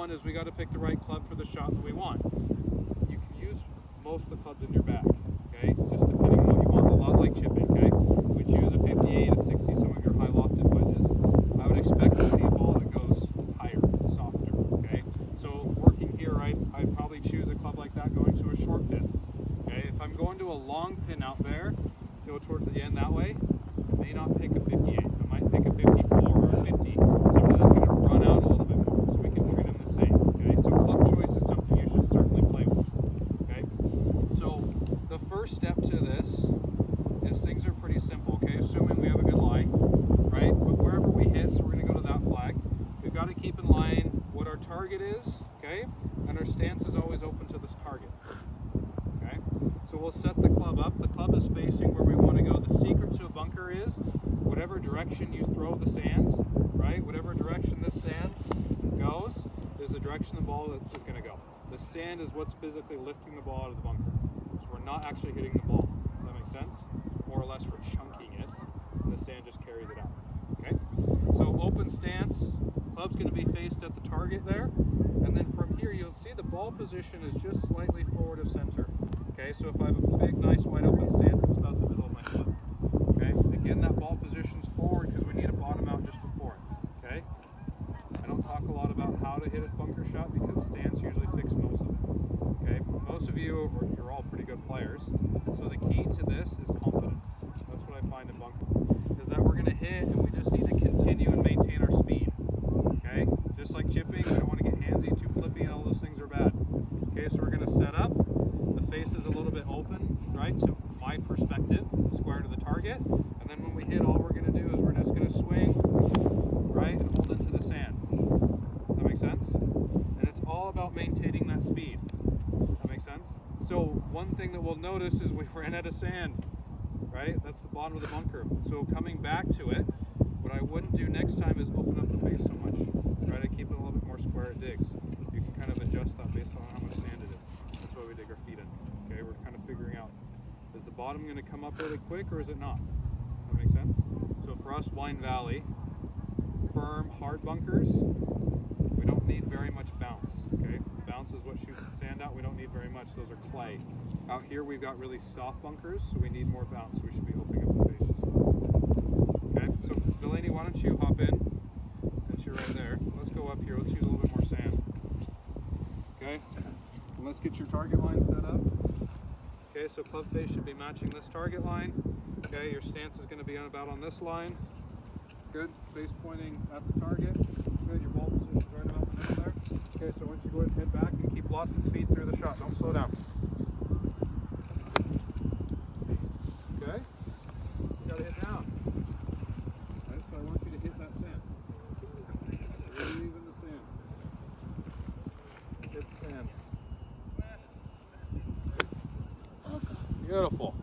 one is we got to pick the right club for the shot that we want. You can use most of the clubs in your bag, okay? Just depending on what you want. A lot like chipping, okay? We choose a 58, a 60, some of your high lofted wedges. I would expect to see a ball that goes higher, softer, okay? So working here, I'd probably choose a club like that going to a short pin, okay? If I'm going to a long pin out there, go towards the end that way, I may not pick a 58. I might pick a 54 or a 50. Something that's going to run out a little bit more, so we can treat them the same, okay? So club choice is something you should certainly play with, okay? So the first step to this is things are pretty simple, okay? Assuming we have a good lie, right? But wherever we hit, so we're going to go to that flag, we've got to keep in line what our target is, okay? And our stance is always open to this target, okay? So we'll set the club up. The club is facing where we want to go. The secret to a bunker is whatever direction you throw the sand, right? Whatever direction this sand goes is the direction the ball is going to go. The sand is what's physically lifting the ball out of the bunker. So we're not actually hitting the ball. Does that make sense? More or less we're chunking it, and the sand just carries it out. Okay? So open stance, club's going to be faced at the target there, and then from here you'll see the ball position is just slightly forward of center. Okay, so if I have a big, nice, wide open stance, it's about the middle of my foot. Okay, again, that ball position's forward because we need a bottom out just before it. Okay, I don't talk a lot about how to hit a bunker shot because stance usually fixes most of it. Okay, most of you, or you're all pretty good players, so the key to this is confidence. That's what I find in bunker, is that we're going to hit and we just need to continue and maintain our speed. Okay, just like chipping, we don't want to get handsy, too flippy, and all those things are bad. Okay, so we're going to set up. The face is a little bit open, right, to my perspective, square to the target, and then when we hit, all we're going to do is we're just going to swing, right, and hold into the sand. Does that make sense? And it's all about maintaining that speed. Does that make sense? So one thing that we'll notice is we ran out of sand, right? That's the bottom of the bunker. So coming back to it, what I wouldn't do next time is open up the face so much. Try to keep it a little bit more square it digs. You can kind of adjust that based on how much sand it is. That's why we dig our feet in. Okay, we're kind of figuring out, is the bottom going to come up really quick or is it not? Does that make sense? So for us, Wine Valley, firm, hard bunkers, we don't need very much bounce. Okay, bounce is what shoots the sand out. We don't need very much. Those are clay. Out here, we've got really soft bunkers, so we need more bounce. We should be opening up the faces. Okay, so Delaney, why don't you hop in? Since you're right there. Let's go up here. Let's use a little bit more sand. Okay, and let's get your target line set up. Okay, so club face should be matching this target line. Okay, your stance is going to be about on this line. Good, face pointing at the target. Good, your ball position is right about the middle there. Okay, so once you go ahead and hit back and keep lots of speed through the shot, don't slow down. Okay, you gotta hit down. Right, so I want you to hit that sand. Breathe in the sand. Hit the sand. Beautiful.